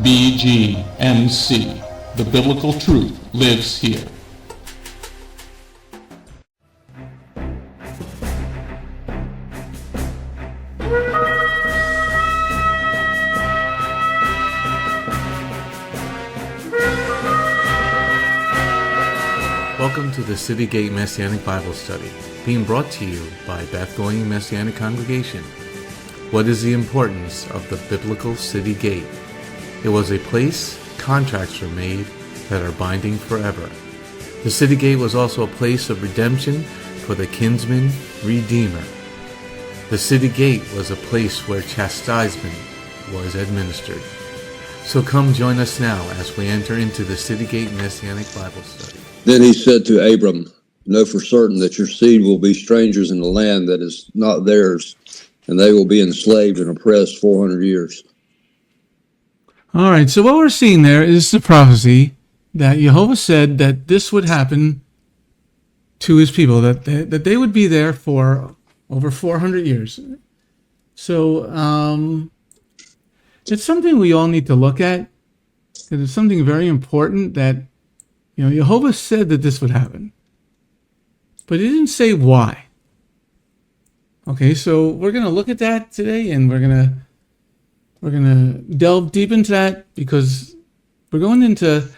BGMC. The biblical truth lives here. Welcome to the City Gate Messianic Bible Study, being brought to you by Beth-going Messianic Congregation. What is the importance of the biblical City Gate? It was a place contracts were made that are binding forever. The City Gate was also a place of redemption for the kinsman redeemer. The City Gate was a place where chastisement was administered. So come join us now as we enter into the City Gate Messianic Bible Study. Then he said to Abram, "Know for certain that your seed will be strangers in the land that is not theirs, and they will be enslaved and oppressed 400 years." All right, so what we're seeing there is the prophecy that Yehovah said that this would happen to his people, that they would be there for over 400 years. So it's something we all need to look at, because it's something very important that, Yehovah said that this would happen, but he didn't say why. Okay, so we're going to look at that today, and we're going to delve deep into that, because we're going into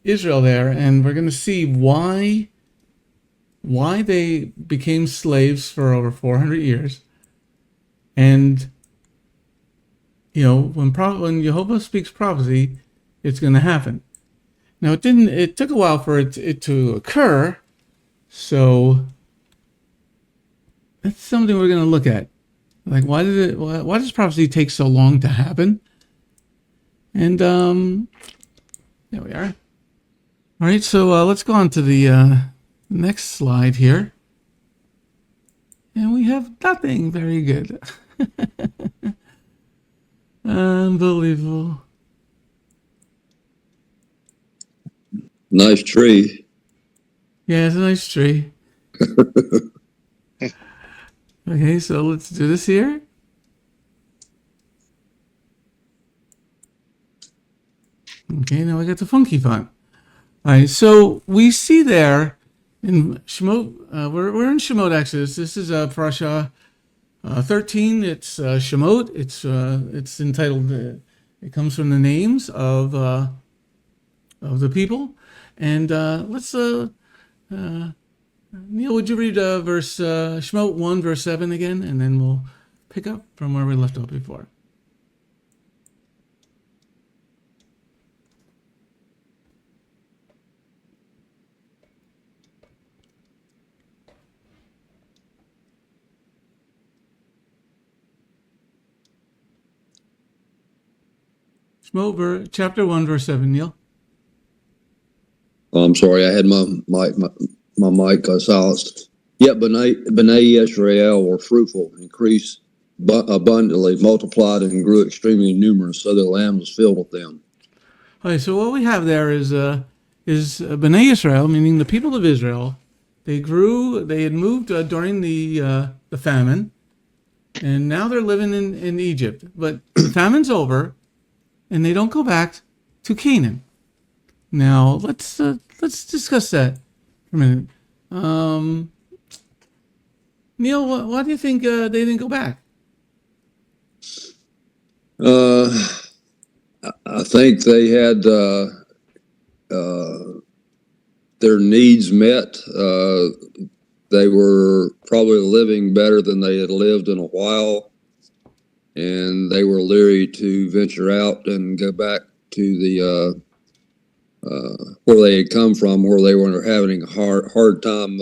Israel there, and we're going to see why they became slaves for over 400 years. And when Yehovah speaks prophecy, it's going to happen. Now it took a while for it to occur, so that's something we're going to look at. Like, why does prophecy take so long to happen? And there we are. All right, so let's go on to the next slide here. And we have nothing very good. Unbelievable. Nice tree. Yeah, it's a nice tree. Okay, so let's do this here. Okay, now we got the funky font. All right, so we see there in Shemot, we're in Shemot Exodus. This is Parash 13. It's Shemot. It's entitled. It comes from the names of the people. And let's Neil, would you read verse Shemot 1, verse 7 again, and then we'll pick up from where we left off before. Shemot chapter 1, verse 7, Neil. Oh, I'm sorry, I had my mic silenced. Yet B'nai Israel were fruitful, increased abundantly, multiplied, and grew extremely numerous, so the land was filled with them. All right, so what we have there is B'nai Israel, meaning the people of Israel. They grew. They had moved during the famine, and now they're living in Egypt. But the famine's over, and they don't go back to Canaan. Now let's discuss that for a minute. Neil, why do you think they didn't go back? I think they had their needs met. They were probably living better than they had lived in a while, and they were leery to venture out and go back to the where they had come from, where they were having a hard time,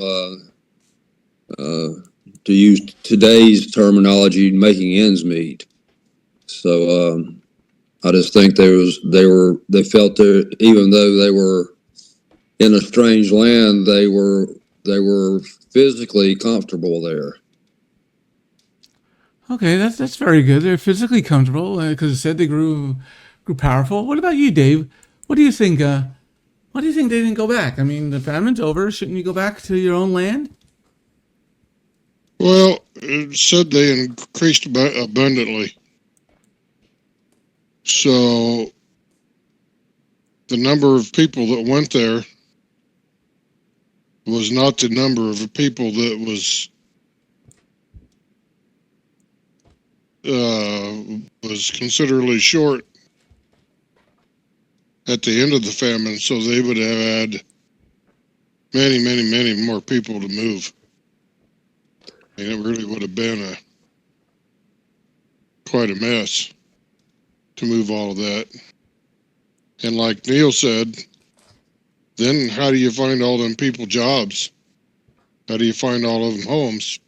to use today's terminology, making ends meet. So I just think they felt that even though they were in a strange land, they were physically comfortable there. Okay, that's very good. They're physically comfortable because it said they grew powerful. What about you, Dave? What do you think? Why do you think they didn't go back? I mean, the famine's over. Shouldn't you go back to your own land? Well, it said they increased abundantly. So the number of people that went there was not the number of people that was considerably short at the end of the famine, so they would have had many, many, many more people to move. And it really would have been quite a mess to move all of that. And like Neil said, then how do you find all them people jobs? How do you find all of them homes?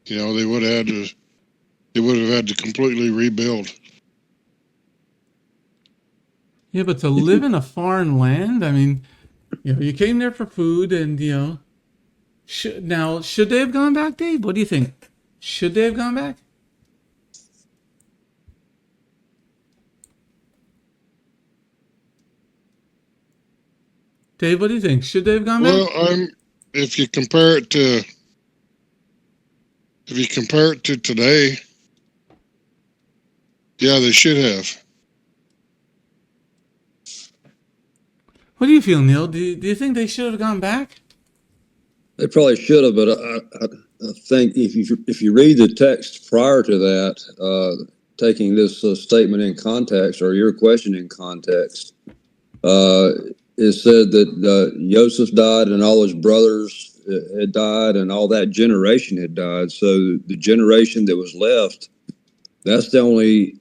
You know, they would have had to completely rebuild. Yeah, but to live in a foreign land, I mean, you came there for food, and should they have gone back, Dave? What do you think? Should they have gone back? Dave, what do you think? Should they have gone back? Well, if you compare it to today, yeah, they should have. What do you feel, Neil? Do you think they should have gone back? They probably should have, but I think if you read the text prior to that, taking this statement in context, or your question in context, it said that Joseph died and all his brothers had died and all that generation had died. So the generation that was left, that's the only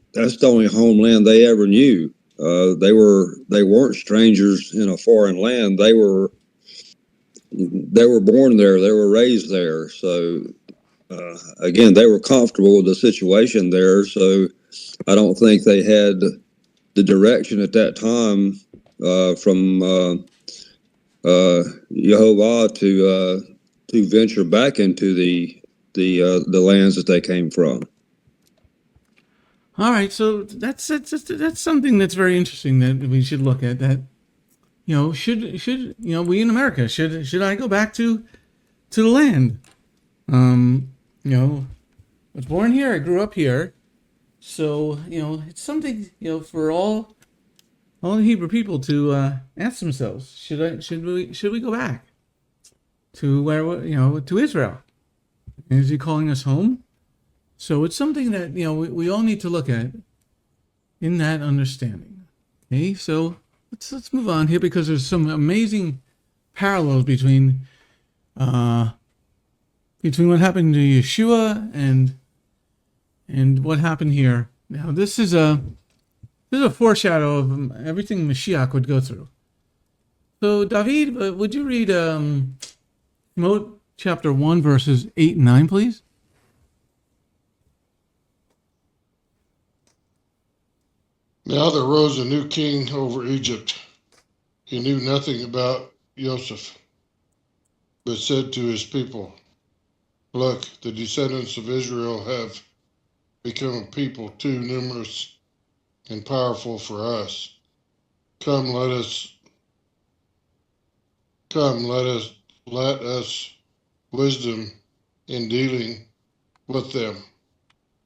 homeland they ever knew. They weren't strangers in a foreign land. They were born there. They were raised there. So again, they were comfortable with the situation there. So I don't think they had the direction at that time from Yehovah to venture back into the lands that they came from. All right, so that's something that's very interesting that we should look at. That should we in America should I go back to the land? I was born here. I grew up here, so it's something for all the Hebrew people to ask themselves: should we go back to where to Israel? Is he calling us home? So it's something that we all need to look at in that understanding. Okay, so let's move on here, because there's some amazing parallels between what happened to Yeshua and what happened here. Now this is a foreshadow of everything Mashiach would go through. So David, would you read Shemot chapter 1 verses 8 and 9, please? Now there rose a new king over Egypt. He knew nothing about Joseph, but said to his people, "Look, the descendants of Israel have become a people too numerous and powerful for us. Let us wisdom in dealing with them.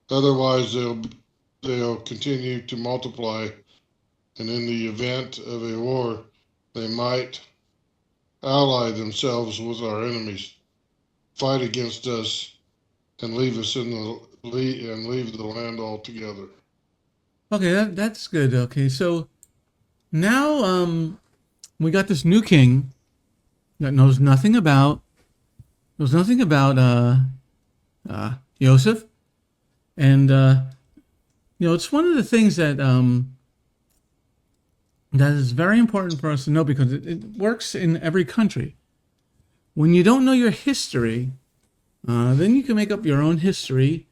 Otherwise they'll continue to multiply, and in the event of a war, they might ally themselves with our enemies, fight against us, and leave the land altogether." Okay, that's good. Okay, so now we got this new king that knows nothing about Joseph, and it's one of the things that that is very important for us to know, because it works in every country. When you don't know your history, then you can make up your own history,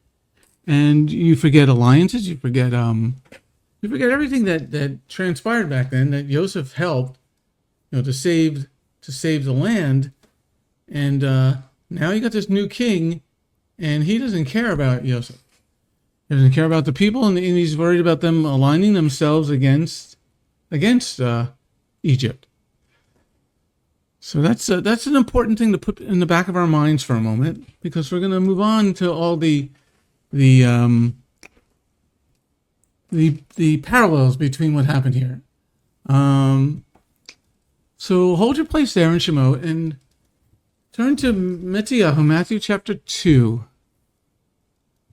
and you forget alliances. You forget everything that transpired back then, that Joseph helped, to save the land. And now you got this new king, and he doesn't care about Joseph. He doesn't care about the people, and he's worried about them aligning themselves against Egypt. So that's an important thing to put in the back of our minds for a moment, because we're going to move on to all the the parallels between what happened here. So hold your place there in Shemot and turn to Matthew chapter 2.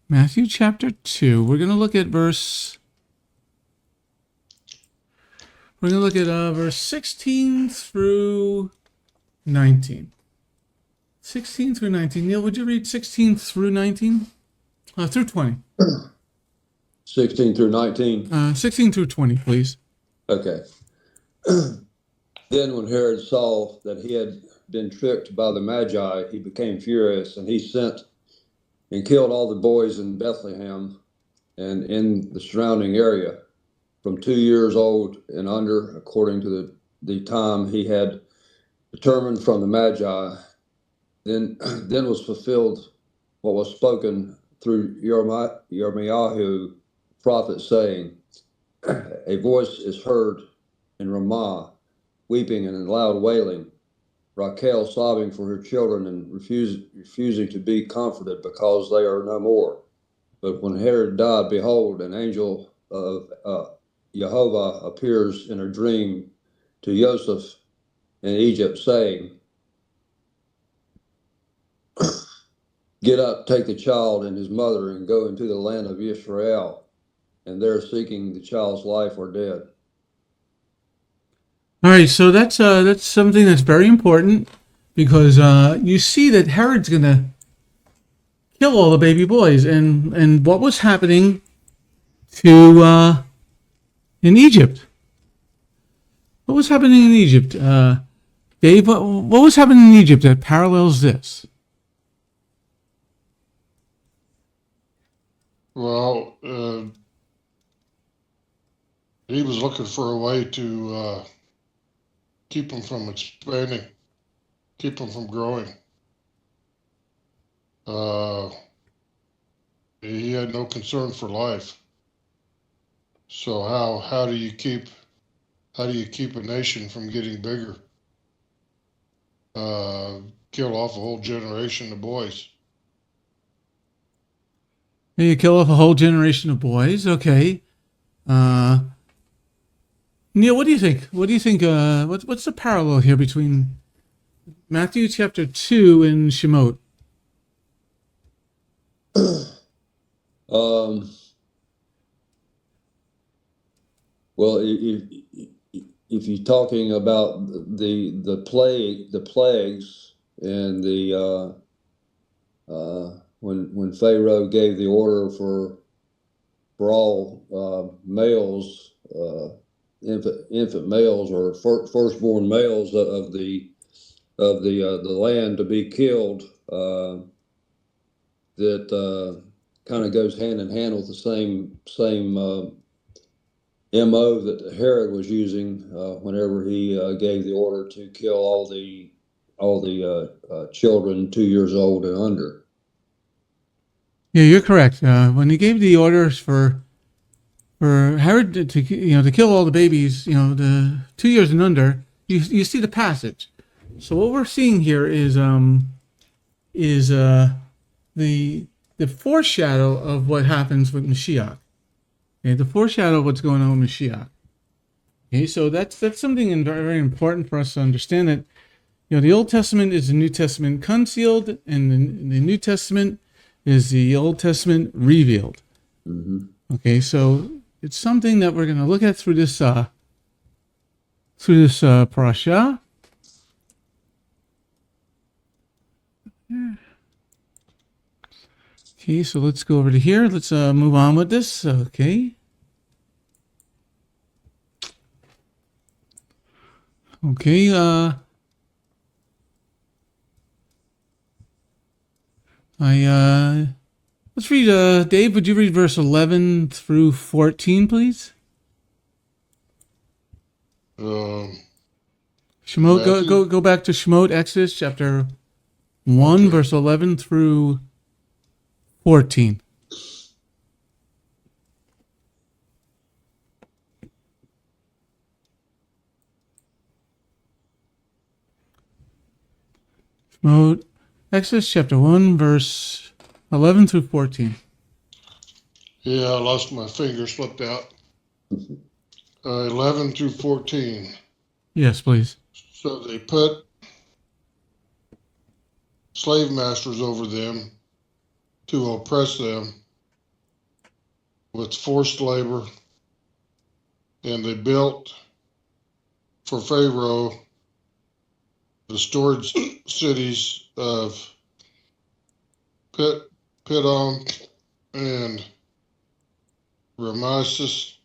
Matthew chapter 2. We're going to look at verse 16 through 19. 16 through 19. Neil, would you read 16 through 19? Through 20. 16 through 19. 16 through 20, please. Okay. Then when Herod saw that he had been tricked by the Magi, he became furious, and he sent and killed all the boys in Bethlehem and in the surrounding area, from 2 years old and under, according to the time he had determined from the Magi. Then was fulfilled what was spoken through Yirmiyahu, prophet, saying, "A voice is heard in Ramah, weeping and in loud wailing, Raquel sobbing for her children and refusing to be comforted because they are no more." But when Herod died, behold, an angel of Yehovah appears in a dream to Joseph in Egypt, saying, "Get up, take the child and his mother, and go into the land of Israel, and there seeking the child's life or dead." All right, so that's something that's very important because you see that Herod's going to kill all the baby boys, and what was happening to in Egypt? What was happening in Egypt, Dave? What was happening in Egypt that parallels this? Well, he was looking for a way to keep them from expanding, keep them from growing. He had no concern for life. So how do you keep a nation from getting bigger? Kill off a whole generation of boys. You kill off a whole generation of boys. Okay. Neil, what do you think? What do you think? What's the parallel here between Matthew chapter 2 and Shemot? Well, if you're talking about the plagues, and when Pharaoh gave the order for all males, infant males or firstborn males of the land to be killed, that kind of goes hand in hand with the same MO that Herod was using whenever he gave the order to kill all the children 2 years old and under. Yeah, you're correct. When he gave the orders for Herod to kill all the babies, the 2 years and under, you see the passage. So what we're seeing here is the foreshadow of what happens with Mashiach. Okay, the foreshadow of what's going on with Mashiach. Okay, so that's something very, very important for us to understand, that the Old Testament is the New Testament concealed, and the New Testament is the Old Testament revealed. Mm-hmm. Okay, so it's something that we're going to look at through this parasha. Okay, so let's go over to here. Let's move on with this. Okay. Okay, let's read, Dave, would you read verse 11 through 14, please? Shemot, go back to Shemot, Exodus chapter 1, okay. Verse 11 through 14. Shemot, Exodus chapter 1, verse 11 through 14. Yeah, I lost my finger, slipped out. 11 through 14. Yes, please. So they put slave masters over them to oppress them with forced labor, and they built for Pharaoh the storage cities of Pithom and Ramesses.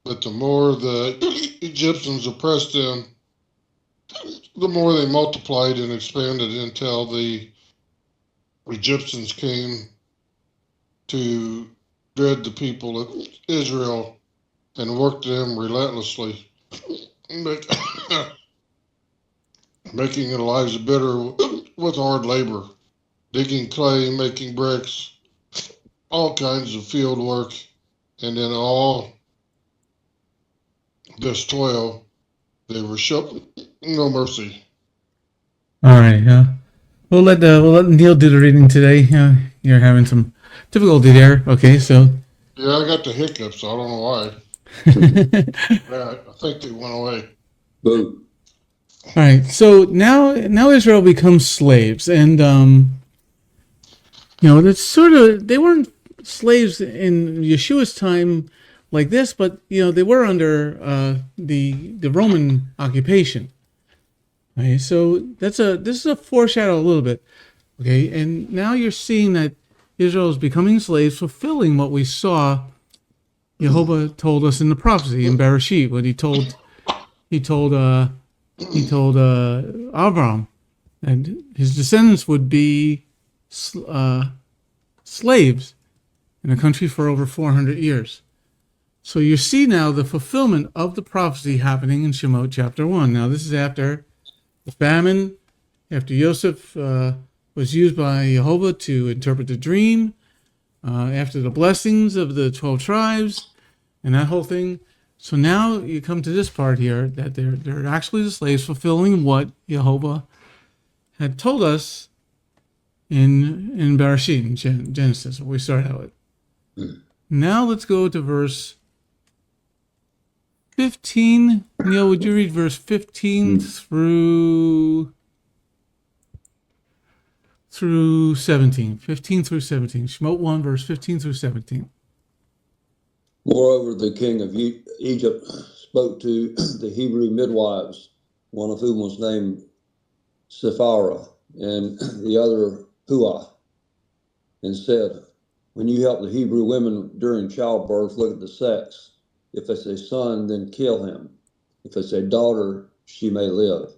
But the more the Egyptians oppressed them, the more they multiplied and expanded until the Egyptians came to dread the people of Israel and worked them relentlessly, making their lives bitter with hard labor, digging clay, making bricks, all kinds of field work, and in all this toil, they were shown no mercy. All right. We'll let Neil do the reading today. You're having some difficulty there. Okay, so. Yeah, I got the hiccups. I don't know why. Yeah, I think they went away. Boo. All right. So now Israel becomes slaves, and that's sort of, they weren't slaves in Yeshua's time like this, but they were under the Roman occupation. Okay, so this is a foreshadow a little bit. Okay, and now you're seeing that Israel is becoming slaves, fulfilling what we saw Yehovah told us in the prophecy in Bereshit, what he told Abraham, and his descendants would be slaves in a country for over 400 years. So you see now the fulfillment of the prophecy happening in Shemot chapter 1. Now this is after the famine, after Yosef was used by Yehovah to interpret the dream, after the blessings of the 12 tribes and that whole thing. So now you come to this part here that they're actually the slaves fulfilling what Yehovah had told us in Bereshit, in Genesis, what we started out with. Now let's go to verse 15. Neil, would you read verse 15 through 17? 15 through 17. Shemot 1, verse 15 through 17. Moreover, the king of Egypt spoke to the Hebrew midwives, one of whom was named Sephara, and the other Puah, and said, when you help the Hebrew women during childbirth, look at the sex. If it's a son, then kill him. If it's a daughter, she may live.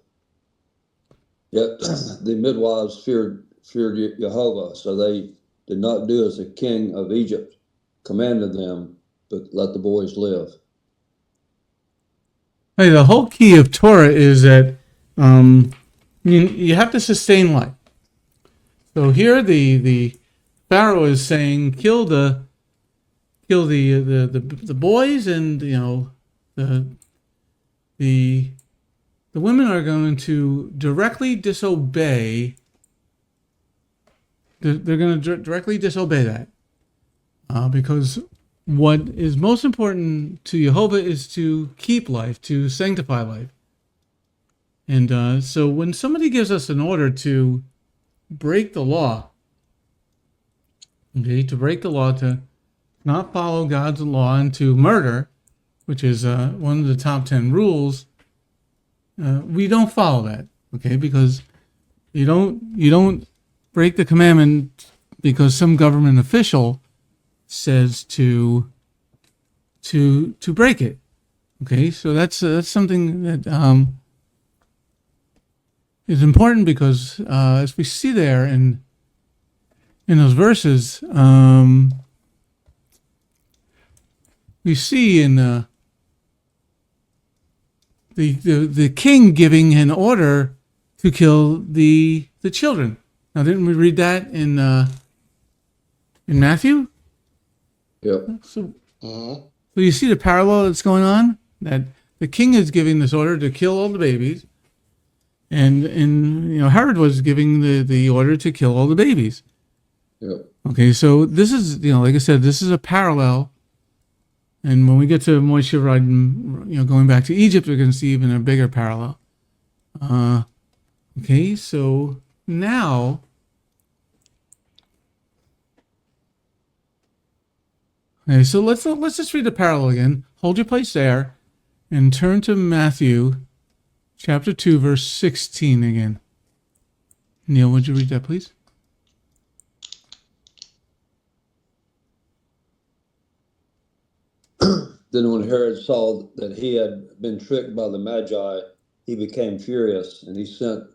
Yet the midwives feared Yehovah, so they did not do as the king of Egypt commanded them, but let the boys live. Hey, the whole key of Torah is that you have to sustain life. So here the Pharaoh is saying kill the boys, and the women are going to directly disobey. They're going to directly disobey that because what is most important to Yehovah is to keep life, to sanctify life. And so when somebody gives us an order to break the law, to not follow God's law, and to murder, which is one of the top 10 rules, we don't follow that, okay? Because you don't break the commandment because some government official says to break it, okay? So that's something that is important, because as we see there in those verses, we see in the king giving an order to kill the children. Now, didn't we read that in Matthew? Yep. So you see the parallel that's going on, that the king is giving this order to kill all the babies, and Herod was giving the order to kill all the babies. Yep. Okay, so this is, like I said, this is a parallel. And when we get to Moshe riding, going back to Egypt, we're going to see even a bigger parallel. Okay, so now, okay, so let's just read the parallel again. Hold your place there, and turn to Matthew, chapter 2, verse 16 again. Neil, would you read that, please? Then when Herod saw that he had been tricked by the Magi, he became furious, and he sent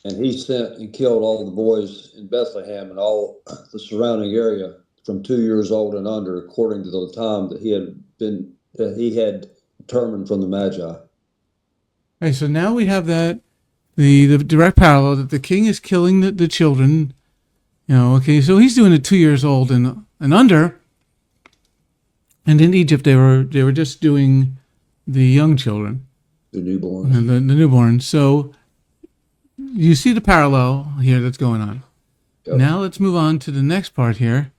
and killed all the boys in Bethlehem and all the surrounding area from 2 years old and under, according to the time that he had determined from the Magi. Okay, so now we have the direct parallel that the king is killing the children. Okay, so he's doing it 2 years old and under. And in Egypt, they were just doing the young children, The newborns. and the newborns. So you see the parallel here that's going on. Yep. Now let's move on to the next part here.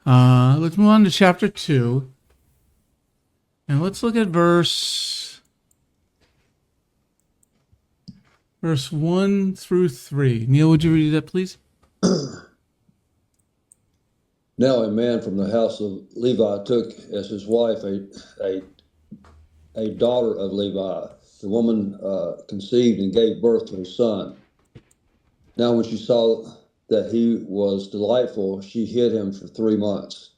Let's move on to chapter 2, and let's look at verse 1 through 3. Neil, would you read that, please? Now a man from the house of Levi took as his wife a daughter of Levi. The woman conceived and gave birth to a son. Now when she saw that he was delightful, she hid him for 3 months.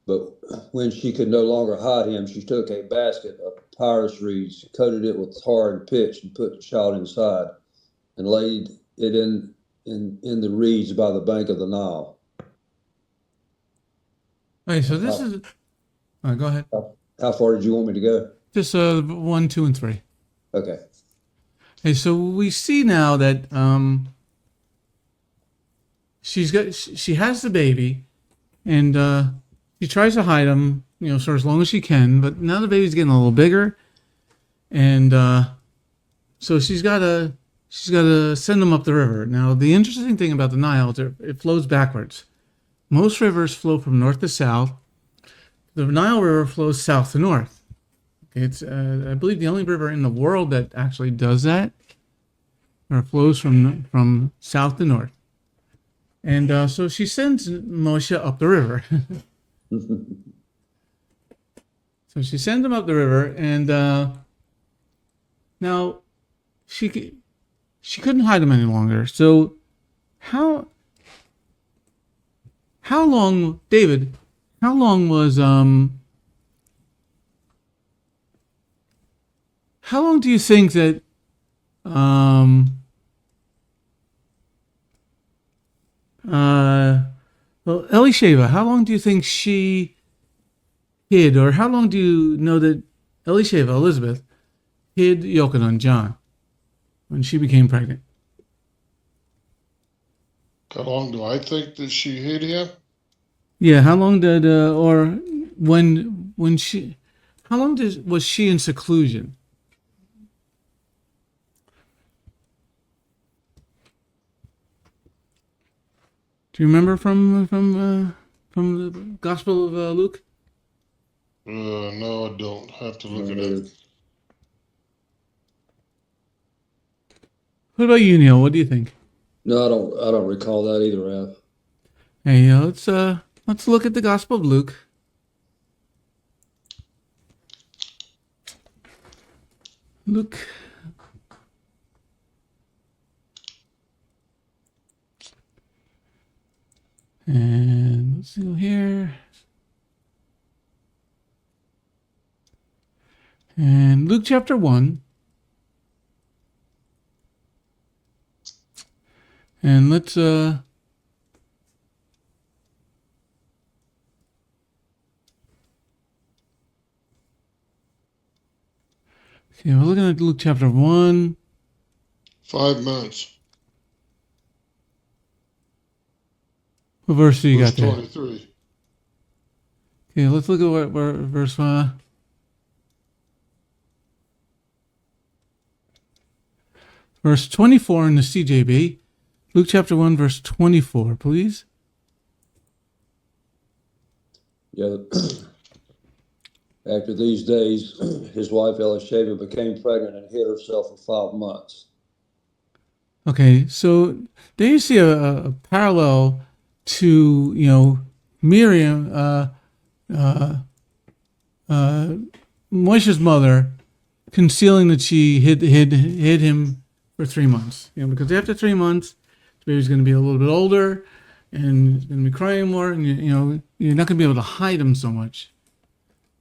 But when she could no longer hide him, she took a basket of papyrus reeds, coated it with tar and pitch, and put the child inside, and laid it in the reeds by the bank of the Nile. Okay, so this is. Go ahead. How far did you want me to go? Just 1, 2, and 3. Okay. Okay, so we see now that she has the baby, and she tries to hide him, for as long as she can. But now the baby's getting a little bigger, and so she's got to send him up the river. Now the interesting thing about the Nile is it flows backwards. Most rivers flow from north to south. The Nile River flows south to north. Okay, it's I believe the only river in the world that actually does that, or flows from south to north. And so she sends Moshe up the river. So she sends him up the river, and now she couldn't hide him any longer. So how long, David? How long was How long do you think that Elisheva, how long do you think she hid, or how long do you know that Elisheva, Elizabeth, hid Yochanan, John, when she became pregnant? How long do I think that she hid him? Yeah, how long did, or when she, how long was she in seclusion? Do you remember from the Gospel of Luke? No, I don't. Have to look it up. What about you, Neil? What do you think? No, I don't recall that either, Ralph. Hey, let's look at the Gospel of Luke. Luke. And let's go here. And Luke chapter 1. And let's okay, we're looking at Luke chapter 1. 5 months. What verse do you Verse got there? 23. Okay, let's look at where verse verse 24 in the CJB. Luke chapter 1, verse 24, please. Yeah. After these days, his wife Elisheva became pregnant and hid herself for 5 months. Okay, so there you see a parallel to, Miriam, Moshe's mother, concealing that she hid him for 3 months. Because after 3 months, the baby's going to be a little bit older, and he's going to be crying more, and you're not going to be able to hide him so much.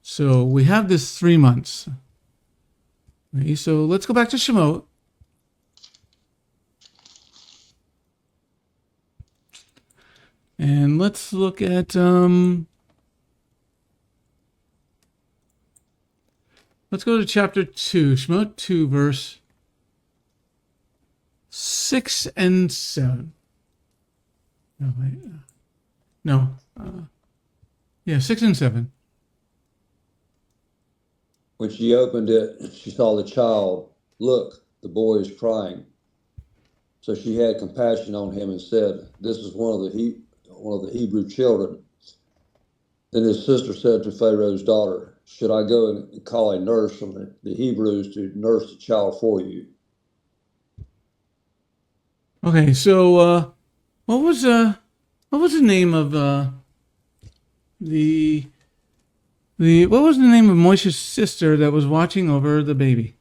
So we have this 3 months. Okay, so let's go back to Shemot. And let's look at let's go to chapter 2, Shemot 2, verse 6 and 7. No, wait. No. 6 and 7. When she opened it, she saw the child. Look, the boy is crying. So she had compassion on him and said, "This is one of the Hebrew children." Then his sister said to Pharaoh's daughter, "Should I go and call a nurse from the Hebrews to nurse the child for you?" Okay, so what was the name of what was the name of Moshe's sister that was watching over the baby?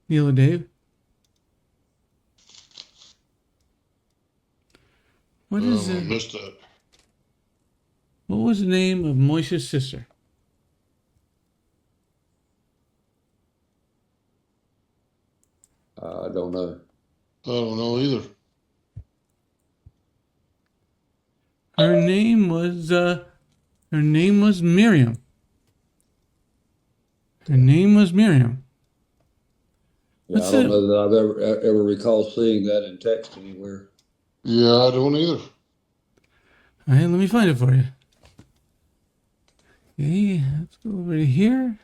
Neil or Dave? What is I it? missed that. What was the name of Moshe's sister? I don't know. I don't know either. Her name was Miriam. Her name was Miriam. Yeah, I don't know that I've ever recall seeing that in text anywhere. Yeah, I don't either. All right, let me find it for you. Okay, let's go over to here.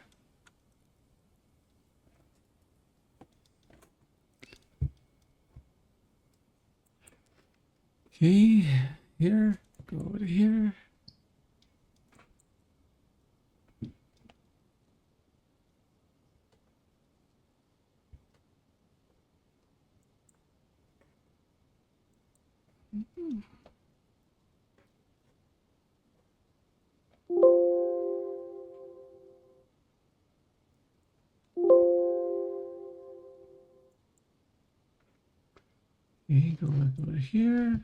Okay, here, go over to here. Okay, go back over here.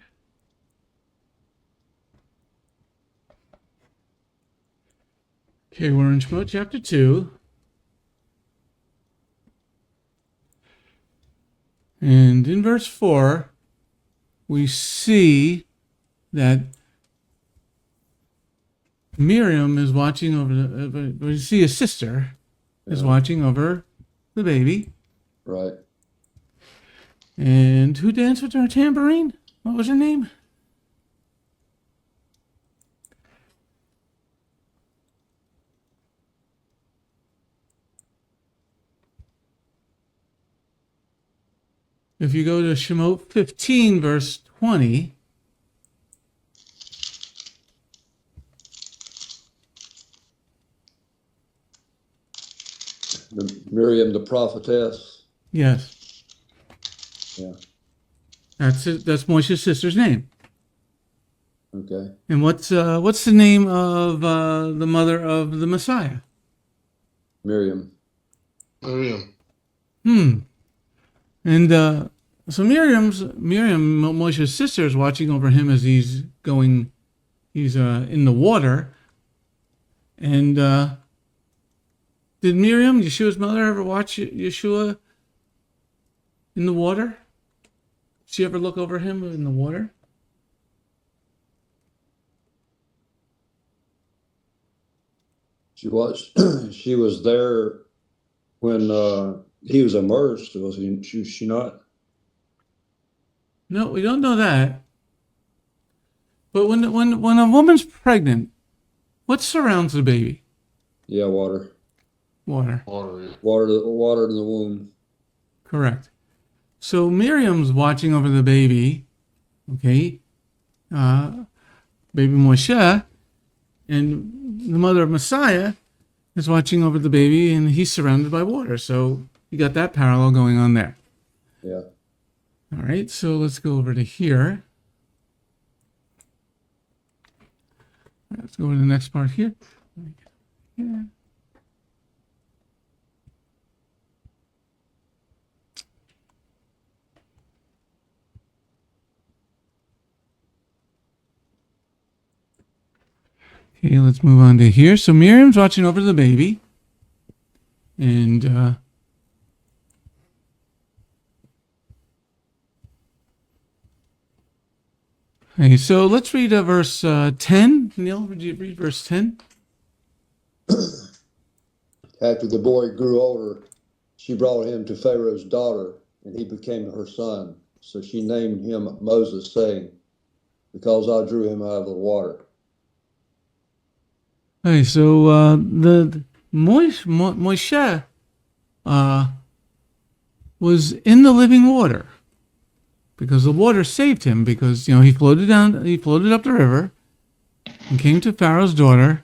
Okay, we're in Shemot chapter 2. And in verse 4, we see that Miriam is watching over we see a sister is watching over the baby. Right. And who danced with her tambourine? What was her name? If you go to Shemot 15, verse 20, Miriam the prophetess. yes, Yeah. that's it. That's Moshe's sister's name. Okay. And what's the name of the mother of the Messiah? Miriam. Miriam. And so Miriam, Moshe's sister, is watching over him as he's in the water. And did Miriam, Yeshua's mother, ever watch Yeshua in the water? Did she ever look over him in the water? She was there when he was immersed, was she not? No, we don't know that. But when a woman's pregnant, what surrounds the baby? Yeah, water. Water. Water. Water in the womb. Correct. So Miriam's watching over the baby, okay, baby Moshe, and the mother of Messiah is watching over the baby, and he's surrounded by water. So you got that parallel going on there. Yeah. All right, so let's go over to here. Let's go to the next part here. Yeah. Okay, let's move on to here. So Miriam's watching over the baby. And okay, so let's read verse 10. Neil, would you read verse 10? After the boy grew older, she brought him to Pharaoh's daughter, and he became her son. So she named him Moses, saying, because I drew him out of the water. Okay, so the Moshe was in the living water because the water saved him, because he floated up the river and came to Pharaoh's daughter.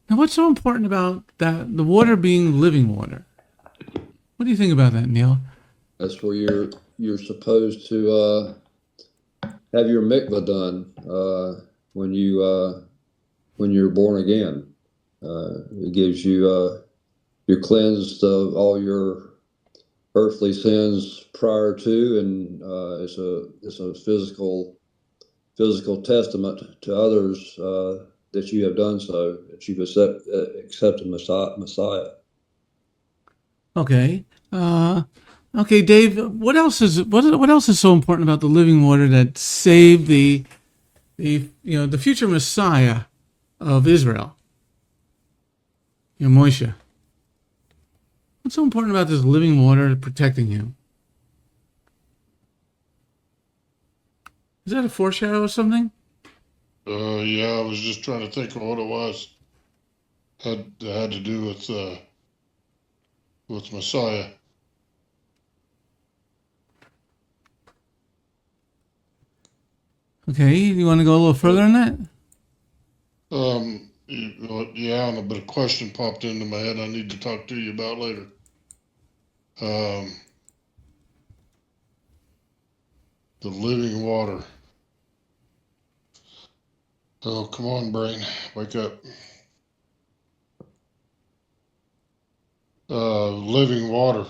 Now, what's so important about that, the water being living water? What do you think about that, Neil? That's where you're supposed to have your mikvah done when you're born again. It gives you you're cleansed of all your earthly sins prior to, and it's a physical testament to others that you have done so, that you've accepted Messiah. Okay. Okay, Dave. What else is so important about the living water that saved the future Messiah of Israel? Moshe. What's so important about this living water protecting him? Is that a foreshadow of something? Yeah, I was just trying to think of what it was. Had to do with Messiah. Okay, you want to go a little further on that? Yeah, and a bit of question popped into my head I need to talk to you about later. The living water. Oh, come on, brain, wake up. Living water.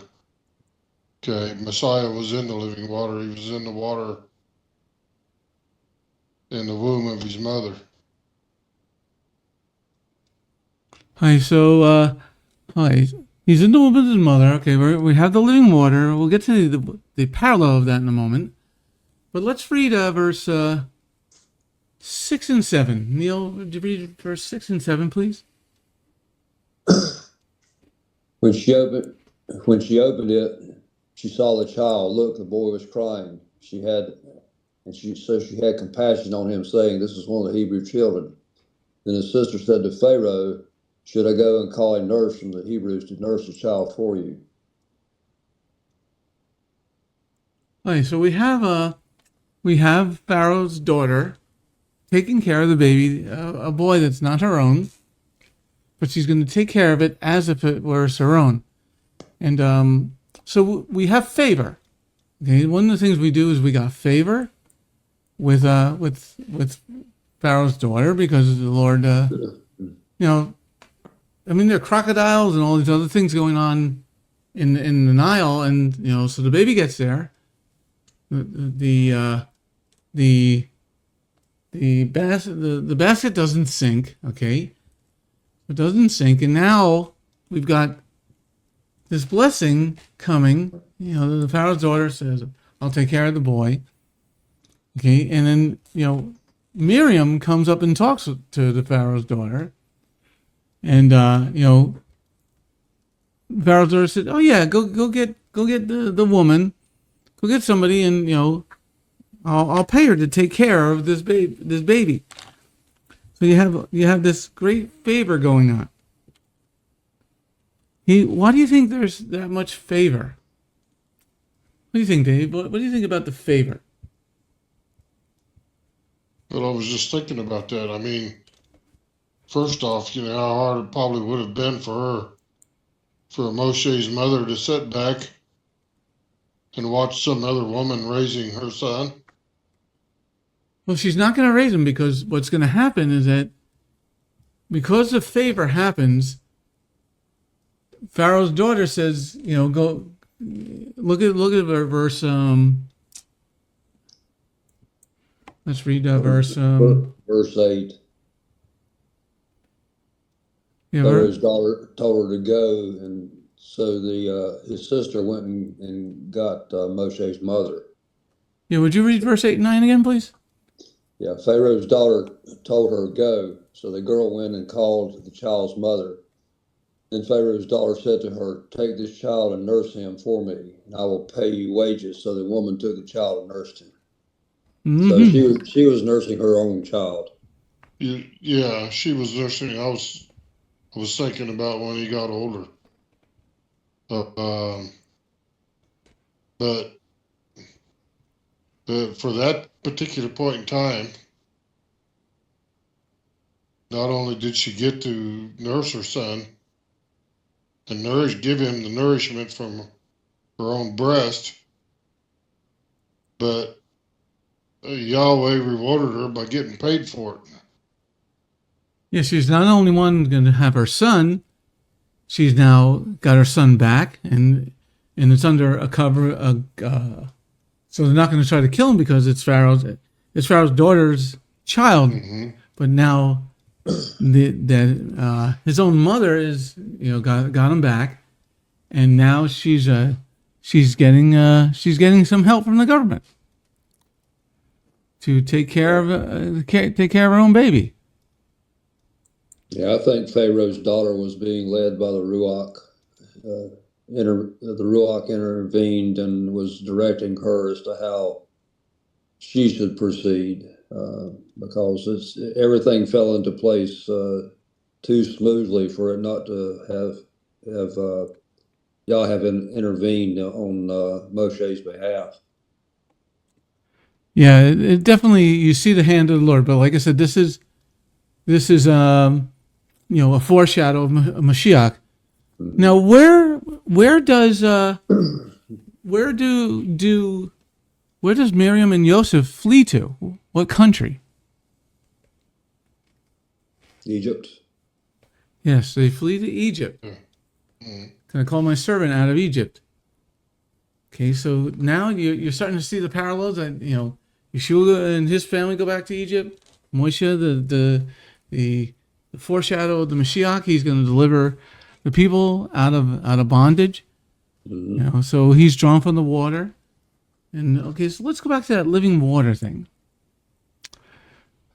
Okay, Messiah was in the living water. He was in the water in the womb of his mother. Hi, so hi. He's in the womb of his mother. Okay, we have the living water. We'll get to the parallel of that in a moment. But let's read verse 6 and 7. Neil, would you read verse 6 and 7, please? When she opened it, she saw the child. Look, the boy was crying. She had compassion on him, saying, "This is one of the Hebrew children." Then his sister said to Pharaoh, "Should I go and call a nurse from the Hebrews to nurse the child for you?" Okay, so we have Pharaoh's daughter taking care of the baby, a boy that's not her own, but she's going to take care of it as if it were her own. And so we have favor. Okay, one of the things we do is we got favor with Pharaoh's daughter, because the Lord, there are crocodiles and all these other things going on in the Nile, and so the baby gets there. The basket doesn't sink. Okay, it doesn't sink, and now we've got this blessing coming. The Pharaoh's daughter says, "I'll take care of the boy." Okay, and then Miriam comes up and talks to the Pharaoh's daughter, and Pharaoh's daughter said, "Oh yeah, go get the woman, go get somebody, and I'll pay her to take care of this baby." So you have this great favor going on. Why do you think there's that much favor? do you think, Dave? What do you think about the favor? Well, I was just thinking about that. I mean, first off, how hard it probably would have been for Moshe's mother to sit back and watch some other woman raising her son. Well, she's not going to raise him, because what's going to happen is that because the favor happens, Pharaoh's daughter says, go look at verse. Let's read verse. Verse 8. Yeah, Pharaoh's daughter told her to go, and so his sister went and got Moshe's mother. Yeah, would you read verse 8 and 9 again, please? Yeah, Pharaoh's daughter told her to go, so the girl went and called the child's mother. Then Pharaoh's daughter said to her, "Take this child and nurse him for me, and I will pay you wages." So the woman took the child and nursed him. Mm-hmm. So she was nursing her own child. Yeah, she was nursing. I was thinking about when he got older. But for that particular point in time, not only did she get to nurse her son and give him the nourishment from her own breast, but Yahweh rewarded her by getting paid for it. Yeah, she's not only one going to have her son, she's now got her son back, and it's under a cover. So they're not going to try to kill him because it's Pharaoh's daughter's child. Mm-hmm. But now his own mother is got him back, and now she's getting some help from the government to take care of her own baby. Yeah, I think Pharaoh's daughter was being led by the Ruach. The Ruach intervened and was directing her as to how she should proceed, because everything fell into place too smoothly for it not to have y'all have intervened on Moshe's behalf. Yeah, it definitely, you see the hand of the Lord, but like I said, this is a foreshadow of Mashiach. Now, where does Miriam and Joseph flee to? What country? Egypt. Yes, they flee to Egypt. Can I call my servant out of Egypt? Okay, so now you're starting to see the parallels that Yeshua and his family go back to Egypt. Moshe, the foreshadow of the Mashiach, he's going to deliver the people out of bondage. Mm-hmm. So he's drawn from the water. And okay, so let's go back to that living water thing.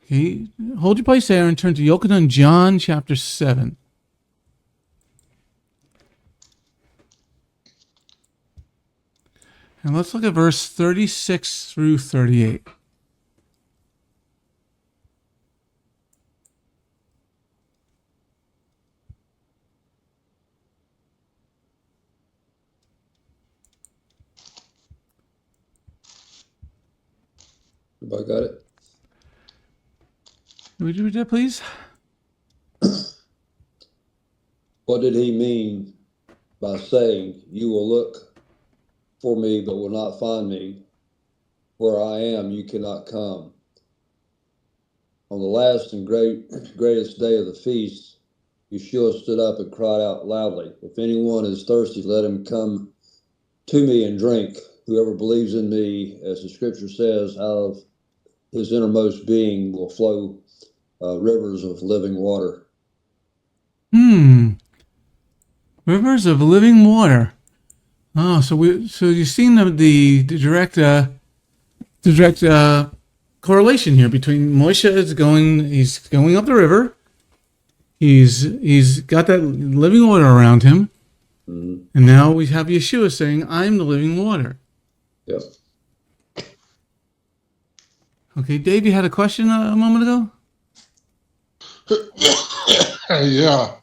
Okay, hold your place there and turn to Yochanan, John chapter 7. And let's look at verse 36 through 38. Have I got it? Would you read that, please? What did he mean by saying, "You will look for me, but will not find me. Where I am, you cannot come"? On the last and greatest day of the feast, Yeshua stood up and cried out loudly, "If anyone is thirsty, let him come to me and drink. Whoever believes in me, as the scripture says, out of his innermost being will flow rivers of living water." Rivers of living water. Oh, so you've seen the direct correlation here between Moshe he's going up the river. He's got that living water around him. Mm-hmm. And now we have Yeshua saying, "I'm the living water." Yep. Okay, Dave, you had a question a moment ago? Yeah.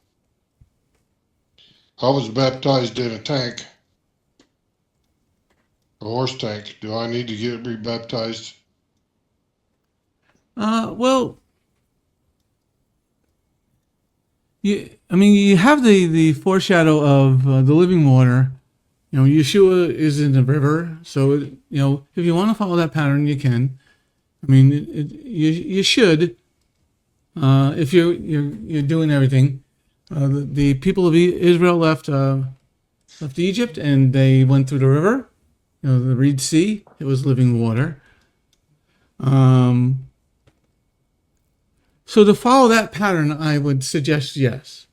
I was baptized in a tank horse tank. Do I need to get rebaptized? Well, you have the foreshadow of the living water. You know, Yeshua is in the river, so if you want to follow that pattern, you can. I mean, you should. If you're doing everything, the people of Israel left Egypt, and they went through the river. You know, the Red Sea. It was living water. So to follow that pattern, I would suggest yes.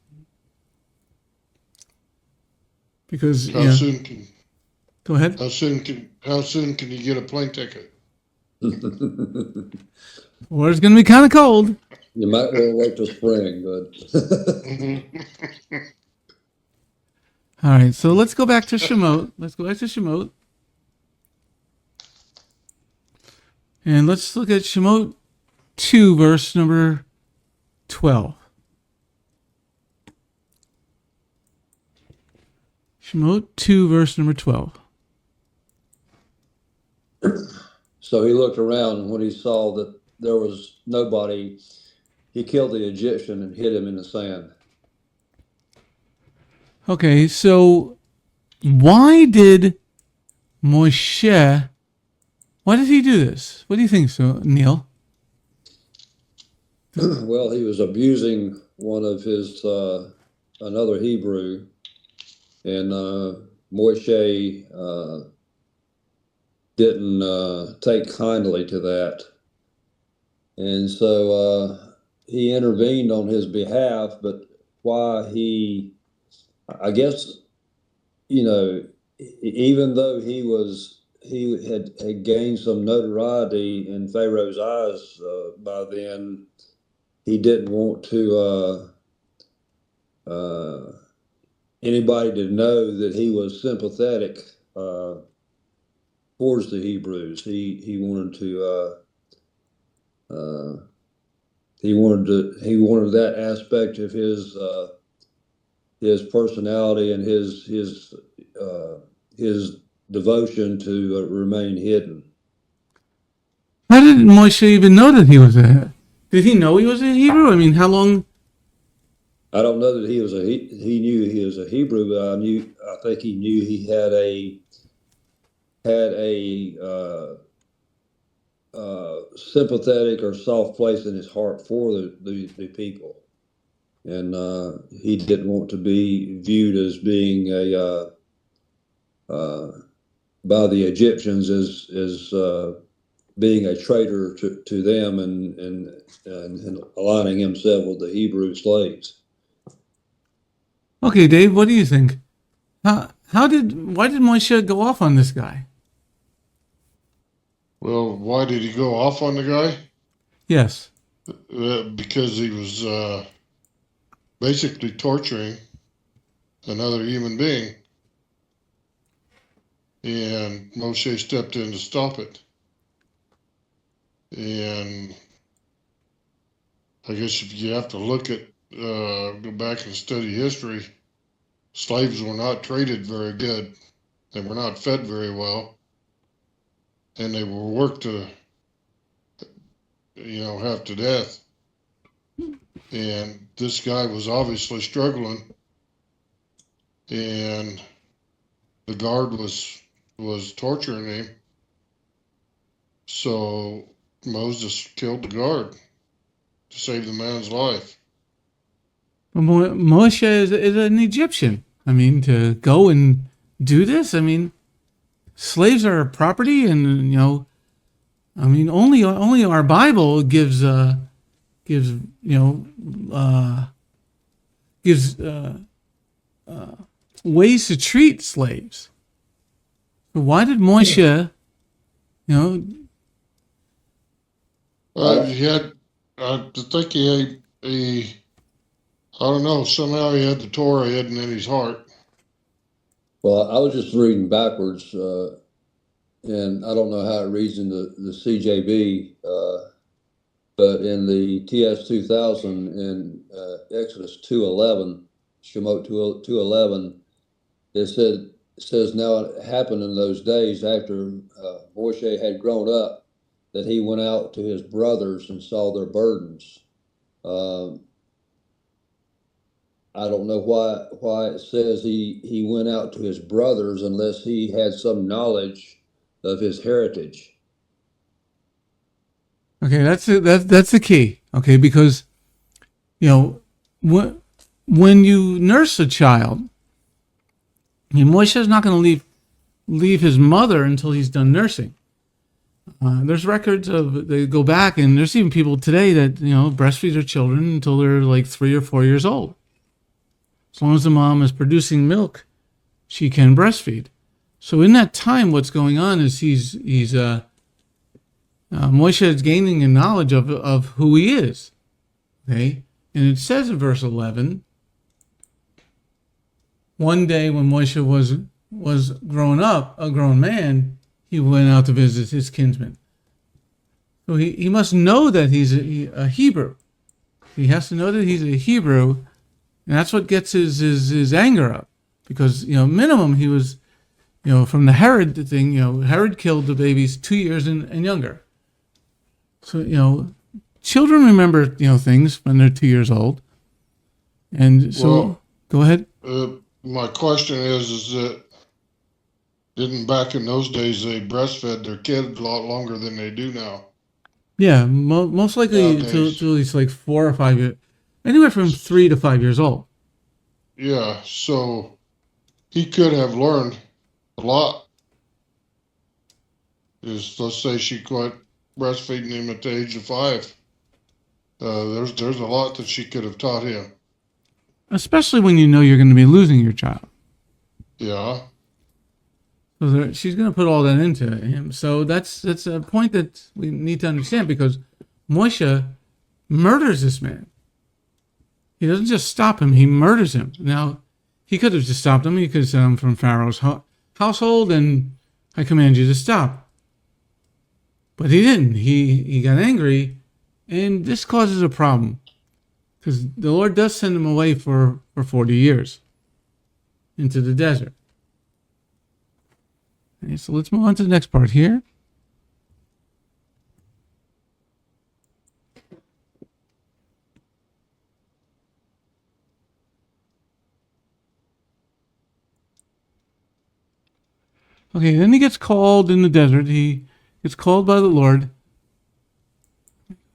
Because How soon can go ahead. how soon can you get a plane ticket? Well, it's going to be kind of cold. You might want to wait till spring, but All right, so let's go back to Shemot. And let's look at Shemot 2, verse number 12. Shemot 2, verse number 12. so he looked around, and when he saw that there was nobody, he killed the Egyptian and hid him in the sand. Okay, so why did Moshe, why did he do this? What do you think, so, Neil? Well, he was abusing one of his, another Hebrew, and Moshe didn't take kindly to that. And so he intervened on his behalf, but why I guess, even though he had gained some notoriety in Pharaoh's eyes by then, he didn't want to anybody to know that he was sympathetic towards the Hebrews. He wanted that aspect of his personality and his devotion to remain hidden. How did Moshe even know that he was a? Did he know he was a Hebrew? I mean, how long? I don't know that he knew he was a Hebrew, but I think he knew he had a sympathetic or soft place in his heart for the people, and he didn't want to be viewed as being by the Egyptians as being a traitor to them and aligning himself with the Hebrew slaves. Okay, Dave, what do you think? Why did Moshe go off on this guy? Well, why did he go off on the guy? Yes. Because he was basically torturing another human being. And Moshe stepped in to stop it. And I guess if you have to look at, go back and study history, slaves were not treated very good. They were not fed very well. And they were worked to, half to death. And this guy was obviously struggling. And the guard was torturing him. So Moses killed the guard to save the man's life. Well, Moshe is an Egyptian. I mean, to go and do this. I mean, slaves are property, and only our Bible gives ways to treat slaves. So why did Moshe, I think he I don't know, somehow he had the Torah hidden in his heart. Well, I was just reading backwards, and I don't know how it reads in the CJB, but in the TS 2000 in Exodus 2:11, Shemot 2:11, it said it says, now it happened in those days after Moshe had grown up that he went out to his brothers and saw their burdens. I don't know why it says he went out to his brothers unless he had some knowledge of his heritage. Okay, that's the key. Okay, because when you nurse a child, Moshe is not going to leave his mother until he's done nursing. There's records of, they go back, and there's even people today that breastfeed their children until they're like 3 or 4 years old. As long as the mom is producing milk, she can breastfeed. So in that time, what's going on is Moshe is gaining a knowledge of who he is. Okay, and it says in verse 11, one day when Moshe was grown up, a grown man, he went out to visit his kinsmen. So he must know that he's a Hebrew. He has to know that he's a Hebrew, and that's what gets his anger up. Because, minimum he was, from the Herod thing, Herod killed the babies 2 years and younger. So, children remember, things when they're 2 years old. And so, go ahead. My question is that didn't back in those days they breastfed their kids a lot longer than they do now? Yeah, most likely to at least like 4 or 5 years, anywhere from 3 to 5 years old. Yeah, so he could have learned a lot. Let's say she quit breastfeeding him at the age of 5. There's a lot that she could have taught him. Especially when you know you're going to be losing your child. Yeah. So she's going to put all that into him. So that's a point that we need to understand, because Moshe murders this man. He doesn't just stop him, he murders him. Now, he could have just stopped him. He could have sent him from Pharaoh's household, and I command you to stop. But he didn't. He got angry, and this causes a problem. Because the Lord does send him away for 40 years into the desert. Okay, so let's move on to the next part here. Okay, then he gets called in the desert. He gets called by the Lord.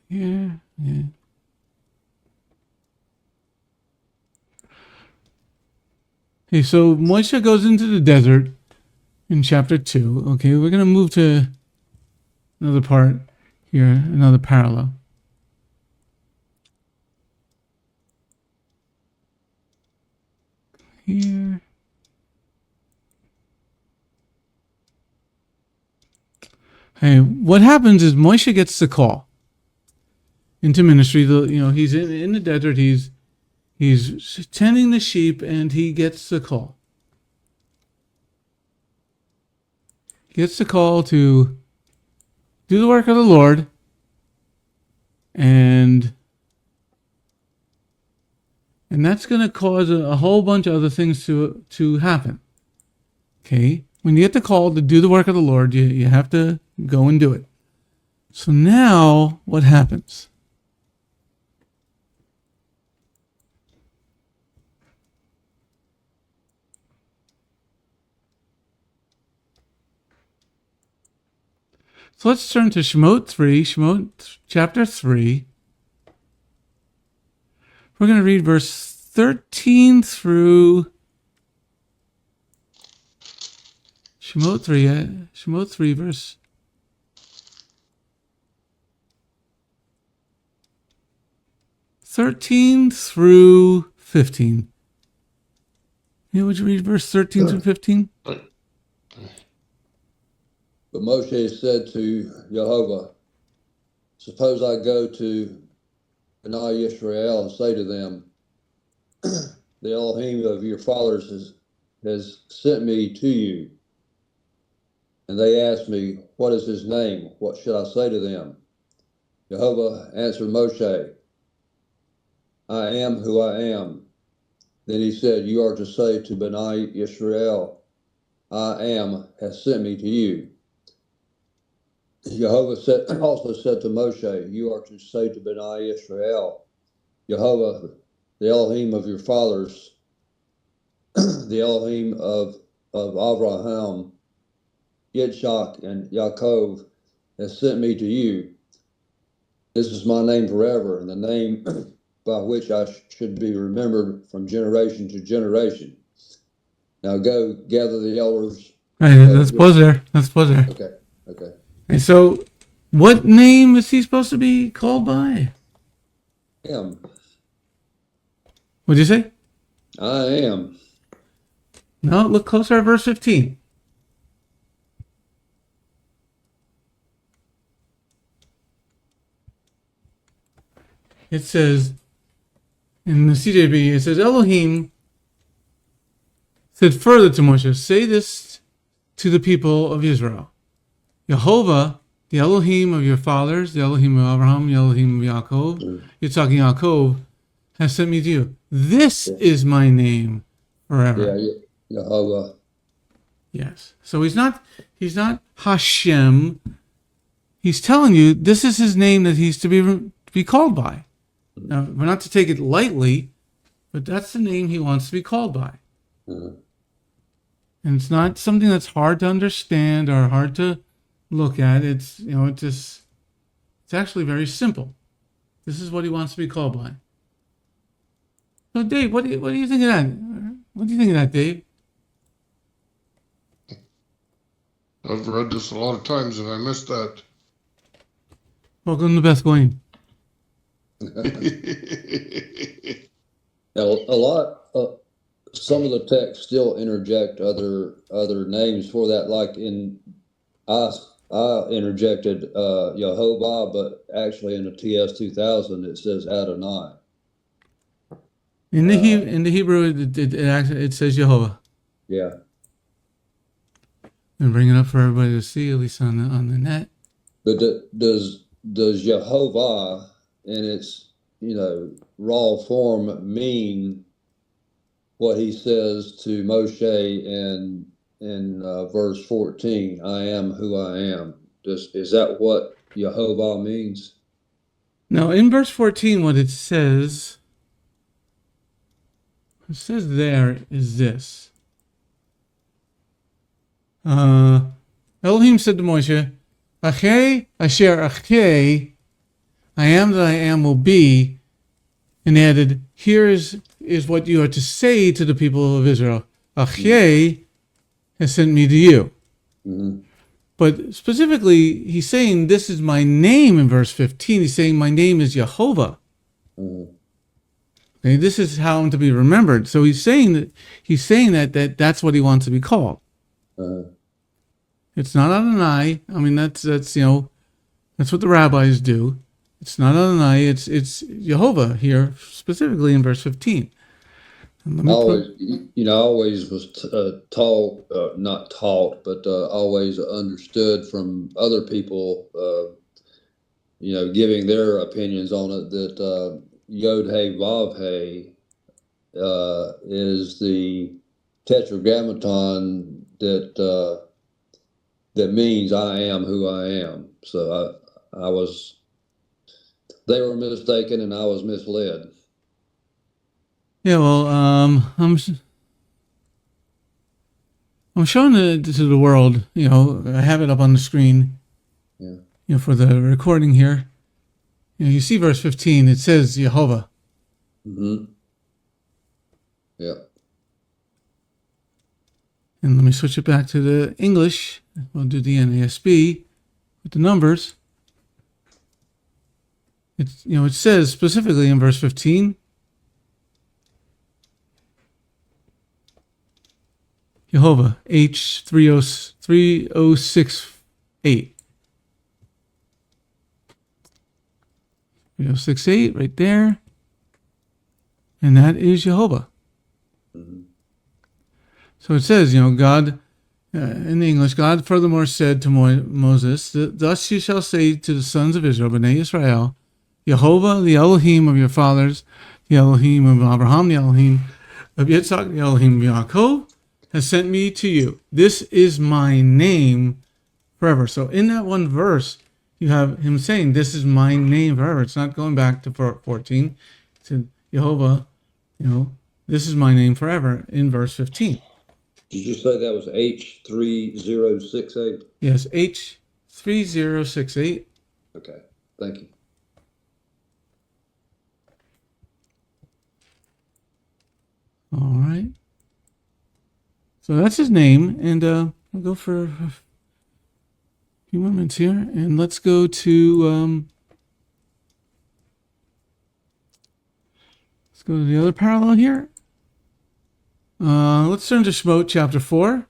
Yeah. Okay, so Moshe goes into the desert in chapter 2. Okay, we're going to move to another part here, another parallel. Here. Hey, what happens is Moshe gets the call into ministry. He's in the desert. He's tending the sheep, and he gets the call. He gets the call to do the work of the Lord, and that's going to cause a whole bunch of other things to happen. Okay, when you get the call to do the work of the Lord, you have to go and do it. So now, what happens? So let's turn to Shemot chapter 3. We're going to read verse 13 through Shemot 3, verse 13 through 15. Would you read verse 13 through 15? But Moshe said to Yehovah, suppose I go to Bnei Israel and say to them, the Elohim of your fathers has sent me to you. And they asked me, what is his name? What should I say to them? Yehovah answered Moshe, I am who I am. Then he said, you are to say to Bnei Israel, I am, has sent me to you. Yehovah also said to Moshe, you are to say to Bnei Israel, Yehovah, the Elohim of your fathers, the Elohim of Abraham, Yitzchak, and Yaakov, has sent me to you. This is my name forever, and the name by which I should be remembered from generation to generation. Now go gather the elders. All right, let's pause there. Let's pause there. Okay. And so, what name is he supposed to be called by? Am. What'd you say? I am. No, look closer at verse 15. It says, in the CJB, it says, Elohim said further to Moshe, say this to the people of Israel. Yehovah, the Elohim of your fathers, the Elohim of Abraham, the Elohim of Yaakov, Yitzhak and Yaakov, has sent me to you. This is my name forever. Yeah, Yehovah. Yes. So he's not Hashem. He's telling you this is his name that he's to be called by. Now, we're not to take it lightly, but that's the name he wants to be called by. Mm-hmm. And it's not something that's hard to understand or hard to look at. It's it's actually very simple. This is what he wants to be called by. So, Dave, what do you think of that? What do you think of that, Dave? I've read this a lot of times and I missed that. Welcome to Beth Glean. Now, a lot. Some of the texts still interject other names for that. Like I interjected Yehovah, but actually in the TS 2000 it says Adonai. In the Hebrew, it says Yehovah. Yeah. And bring it up for everybody to see, at least on the net. But does Yehovah in its raw form mean what he says to Moshe in verse 14? I am who I am. Is that what Yehovah means? Now, in verse 14, what it says there is this. Elohim said to Moshe, Achei asher achei, I am that I am will be, and added, here is what you are to say to the people of Israel. Achei has sent me to you. Mm-hmm. But specifically, he's saying, this is my name in verse 15. He's saying, my name is Yehovah. Mm-hmm. Okay, this is how I'm to be remembered. So he's saying that that's what he wants to be called. Uh-huh. It's not Adonai. I mean, that's that's what the rabbis do. It's not Adonai. It's Yehovah here, specifically in verse 15. I always was not taught, but always understood from other people, giving their opinions on it, that Yod He Vav He is the tetragrammaton that means I am who I am. So they were mistaken and I was misled. Yeah, well, I'm showing it to the world. I have it up on the screen. Yeah. For the recording here. You see verse 15. It says Yehovah. Mm-hmm. Yeah. And let me switch it back to the English. We'll do the NASB with the numbers. It says specifically in verse 15. Yehovah, H3068. 3068 right there. And that is Yehovah. Mm-hmm. So it says, God, in the English, God furthermore said to Moses, thus you shall say to the sons of Israel, Bnei Israel, Yehovah, the Elohim of your fathers, the Elohim of Abraham, the Elohim of Yitzhak, the Elohim of Yaakov, has sent me to you. This is my name forever. So in that one verse, you have him saying, this is my name forever. It's not going back to 14. It's in Yehovah, this is my name forever in verse 15. Did you say that was H3068? Yes, H3068. Okay, thank you. All right. So that's his name. And we'll go for a few moments here. And let's go to the other parallel here. Let's turn to Shemot chapter 4.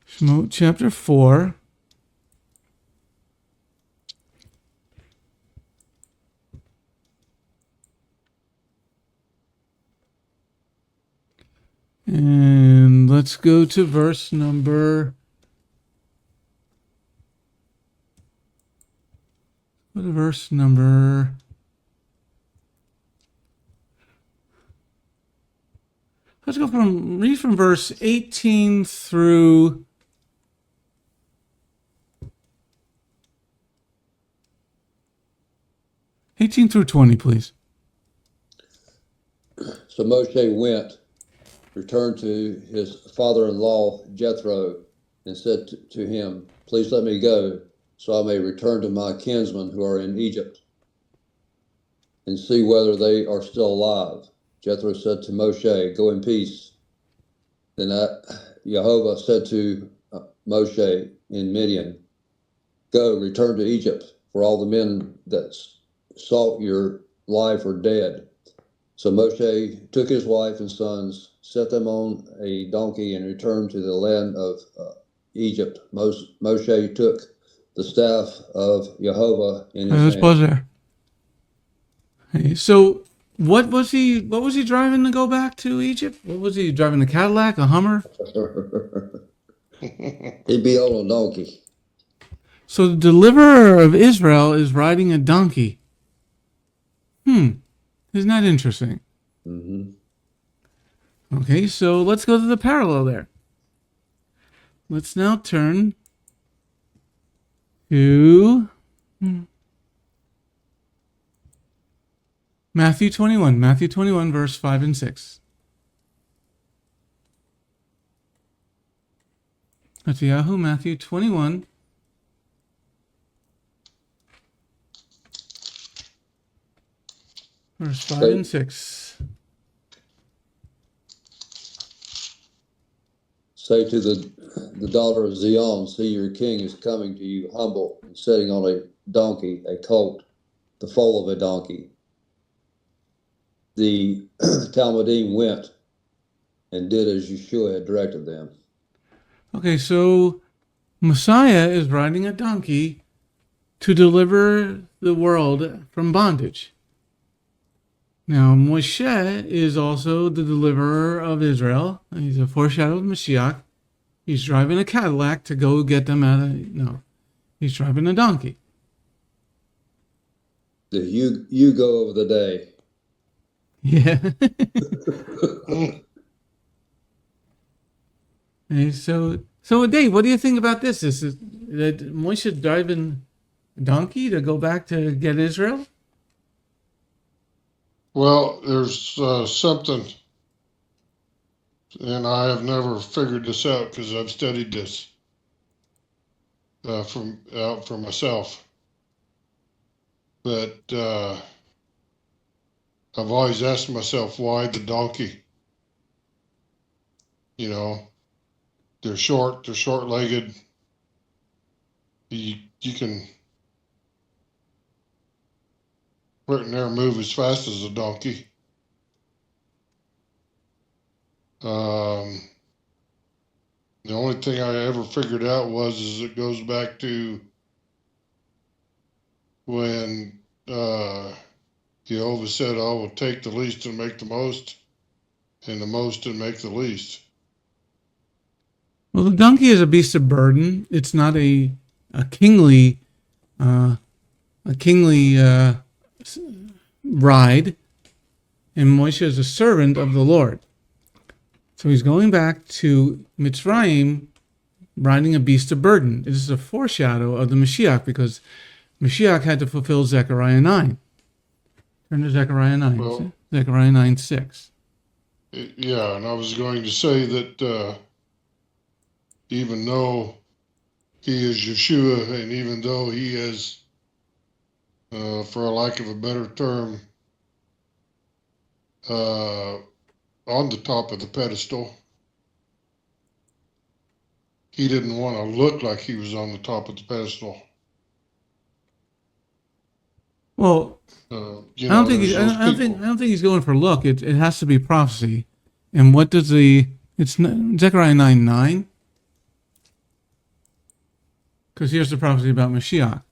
Shemot chapter 4. And let's go to verse number... Let's read from verse 18 through 20, please. So Moshe returned to his father-in-law Jethro, and said to him, please let me go, so I may return to my kinsmen who are in Egypt, and see whether they are still alive. Jethro said to Moshe, go in peace. Then Yehovah said to Moshe in Midian, go, return to Egypt, for all the men that sought your life are dead. So Moshe took his wife and sons, set them on a donkey, and returned to the land of Egypt. Moshe took the staff of Yehovah in his hand. Let's pause there. Hey, so what was he driving to go back to Egypt? What was he driving? A Cadillac, a Hummer? He'd be on a donkey. So the deliverer of Israel is riding a donkey. Isn't that interesting? Mm-hmm. Okay, so let's go to the parallel there. Let's now turn to Matthew 21. Matthew 21, verse 5 and 6. That's Yahoo, Matthew 21. Verse 5 and 6. Say to the daughter of Zion, see, your king is coming to you humble and sitting on a donkey, a colt, the foal of a donkey. The Talmudim went and did as Yeshua had directed them. Okay, so Messiah is riding a donkey to deliver the world from bondage. Now, Moshe is also the deliverer of Israel. He's a foreshadowed Mashiach. He's driving a Cadillac to go get them out of... No, he's driving a donkey. The you go over the day. Yeah. And so Dave, what do you think about this? Is that Moshe driving a donkey to go back to get Israel? Well, there's something, and I have never figured this out because I've studied this for myself. But I've always asked myself, why the donkey? You know, they're short-legged. You can put in there and move as fast as a donkey. The only thing I ever figured out is it goes back to when Yehovah said, I will take the least and make the most, and the most and make the least. Well, the donkey is a beast of burden. It's not a kingly ride. and Moshe is a servant of the Lord. So he's going back to Mitzrayim riding a beast of burden. This is a foreshadow of the Mashiach because Mashiach had to fulfill Zechariah 9. Turn to Zechariah 9. Well, Zechariah 9:6. yeah, and I was going to say that even though he is Yeshua, and even though he is, for a lack of a better term, on the top of the pedestal, he didn't want to look like he was on the top of the pedestal. Well, I I don't think he's going for look. It has to be prophecy. And what does it's Zechariah 9:9? Because here's the prophecy about Mashiach.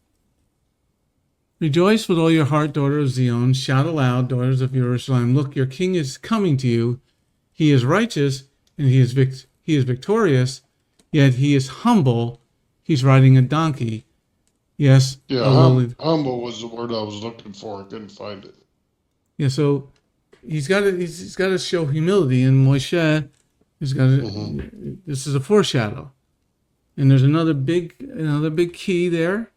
Rejoice with all your heart, daughter of Zion. Shout aloud, daughters of Jerusalem. Look, your king is coming to you. He is righteous and he is victorious, yet he is humble. He's riding a donkey. Yes. Yeah, humble was the word I was looking for. I couldn't find it. Yeah, so he's got to show humility, and Moshe has got to. This is a foreshadow, and there's another big key there.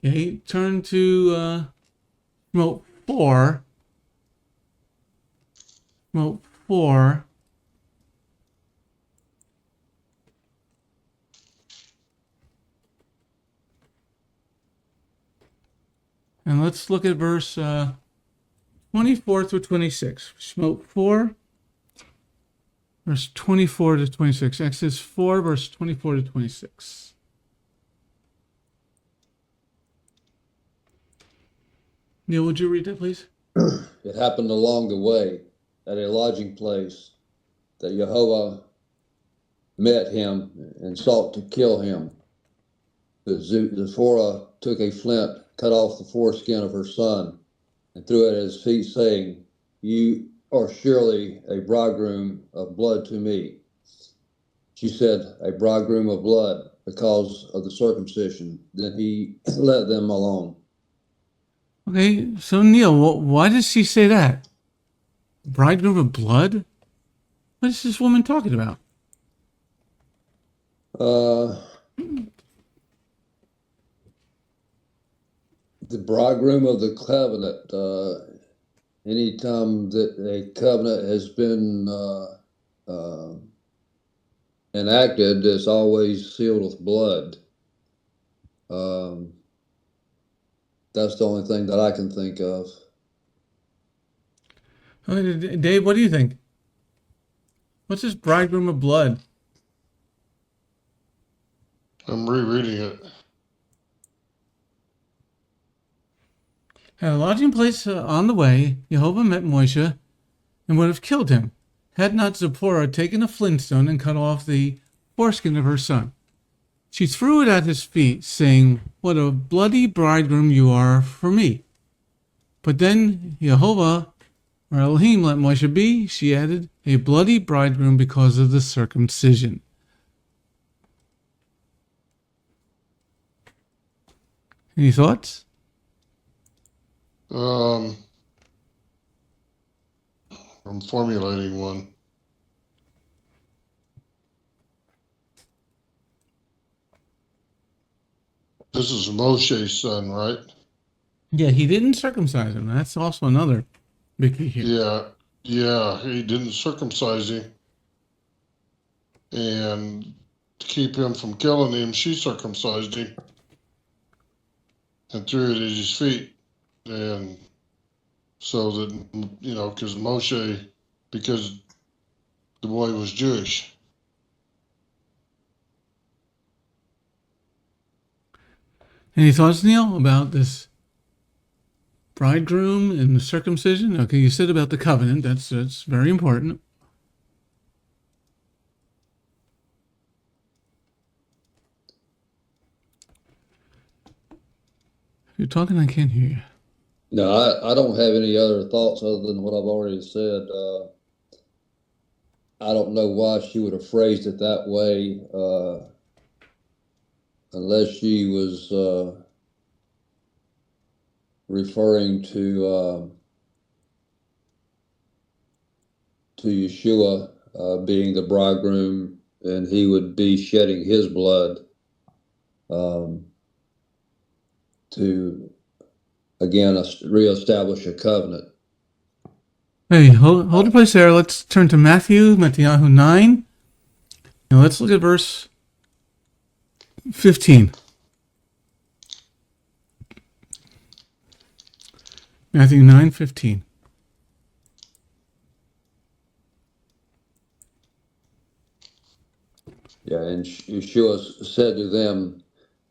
Okay, turn to remote 4. Remote 4. And let's look at verse 24 through 26. Shemot 4, verse 24 to 26. Exodus 4, verse 24 to 26. Neil, would you read that, please? It happened along the way at a lodging place that Yehovah met him and sought to kill him. But Zipporah took a flint, cut off the foreskin of her son, and threw it at his feet, saying, "You are surely a bridegroom of blood to me." She said, "A bridegroom of blood, because of the circumcision." Then he let them alone. Okay, so Neil, why does she say that? Bridegroom of blood? What is this woman talking about? The bridegroom of the covenant. Anytime that a covenant has been enacted, it's always sealed with blood. That's the only thing that I can think of. Okay, Dave, what do you think? What's this bridegroom of blood? I'm rereading it. At a lodging place on the way, Yehovah met Moshe and would have killed him, had not Zipporah taken a flintstone and cut off the foreskin of her son. She threw it at his feet, saying, "What a bloody bridegroom you are for me." But then Yehovah, or Elohim, let Moshe be. She added, "A bloody bridegroom because of the circumcision." Any thoughts? I'm formulating one. This is Moshe's son, right? Yeah, he didn't circumcise him. That's also another big key here. Yeah, he didn't circumcise him. And to keep him from killing him, she circumcised him and threw it at his feet. And so that, because because the boy was Jewish. Any thoughts, Neil, about this bridegroom and the circumcision? Okay, you said about the covenant. That's very important. You're talking, I can't hear you. No, I don't have any other thoughts other than what I've already said. I don't know why she would have phrased it that way, unless she was referring to Yeshua being the bridegroom, and he would be shedding his blood to, again, reestablish a covenant. Hey, hold your place there. Let's turn to Matthew 9. Now let's look at verse 15. Matthew 9:15. Yeah, and Yeshua said to them,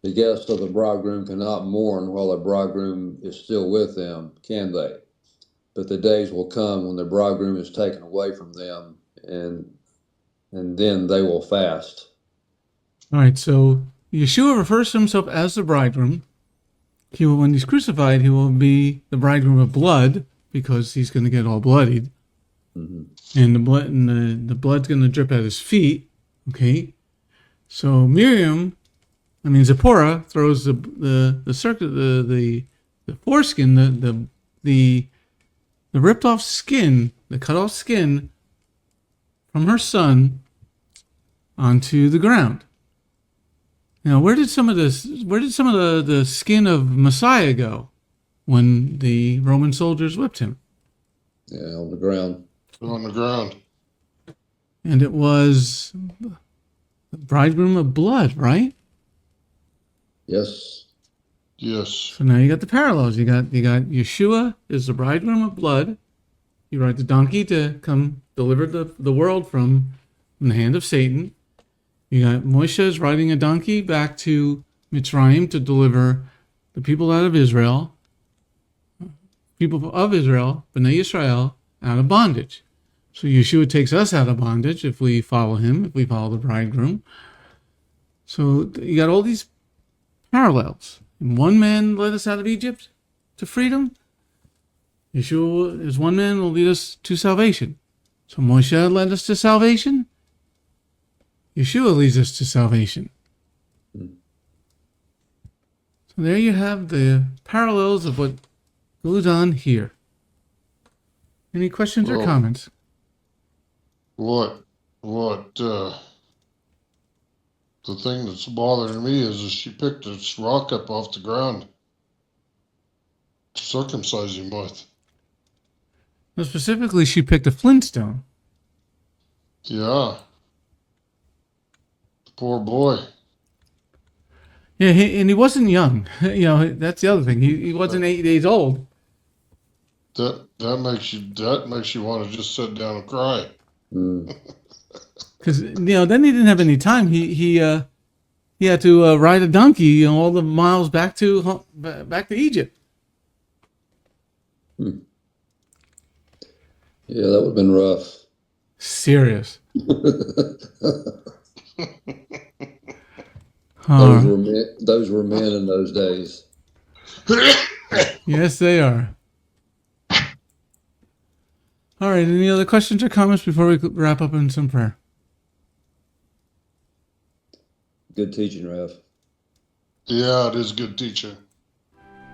the guests of the bridegroom cannot mourn while the bridegroom is still with them, can they? But the days will come when the bridegroom is taken away from them, and then they will fast. All right, so Yeshua refers to himself as the bridegroom. When he's crucified, he will be the bridegroom of blood because he's going to get all bloodied, and the blood's going to drip at his feet. Okay, so Zipporah throws the foreskin, the ripped off skin, the cut off skin from her son onto the ground. Now, where did some of the skin of Messiah go when the Roman soldiers whipped him? Yeah, on the ground. On the ground. And it was the bridegroom of blood, right? Yes. Yes. So now you got the parallels. You got Yeshua is the bridegroom of blood. You ride the donkey to come deliver the world from the hand of Satan. You got Moshe is riding a donkey back to Mitzrayim to deliver the people of Israel, Bnei Yisrael, out of bondage. So Yeshua takes us out of bondage if we follow him, if we follow the bridegroom. So you got all these parallels. And one man led us out of Egypt to freedom. Yeshua is one man will lead us to salvation. So Moshe led us to salvation. Yeshua leads us to salvation. So there you have the parallels of what goes on here. Any questions or comments? The thing that's bothering me is that she picked this rock up off the ground to circumcise him with. Well, specifically, she picked a flintstone. Yeah. Poor boy. Yeah, and he wasn't young. That's the other thing. He wasn't 8 days old. That makes you want to just sit down and cry. Because then he didn't have any time. He had to ride a donkey all the miles back to Egypt. Yeah, that would have been rough. Serious. Those were men in those days. Yes, they are. All right, any other questions or comments before we wrap up in some prayer? Good teaching, Rev. Yeah, it is good teaching.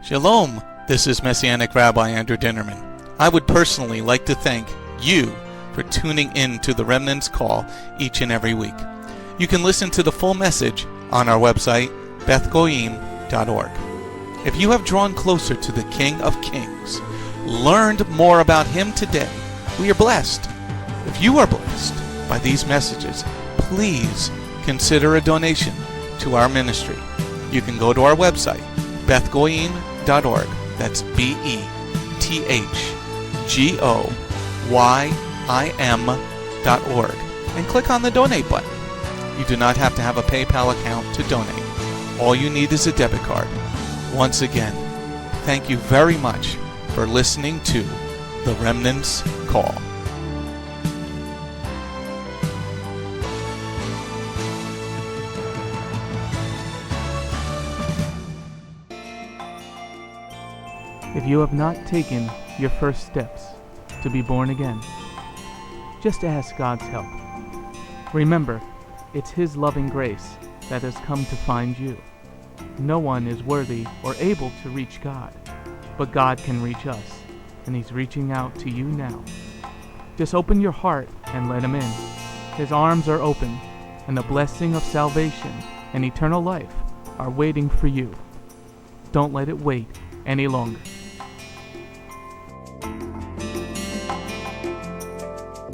Shalom, this is Messianic Rabbi Andrew Dinnerman. I would personally like to thank you for tuning in to the Remnant's Call each and every week. You can listen to the full message on our website, bethgoyim.org. If you have drawn closer to the King of Kings, learned more about him today, we are blessed. If you are blessed by these messages, please consider a donation to our ministry. You can go to our website, bethgoyim.org. That's BETHGOYIM.org, and click on the donate button. You do not have to have a PayPal account to donate. All you need is a debit card. Once again, thank you very much for listening to The Remnant's Call. If you have not taken your first steps to be born again, just ask God's help. Remember, it's His loving grace that has come to find you. No one is worthy or able to reach God but God can reach us, and He's reaching out to you now. Just open your heart and let Him in. His arms are open, and the blessing of salvation and eternal life are waiting for you. Don't let it wait any longer.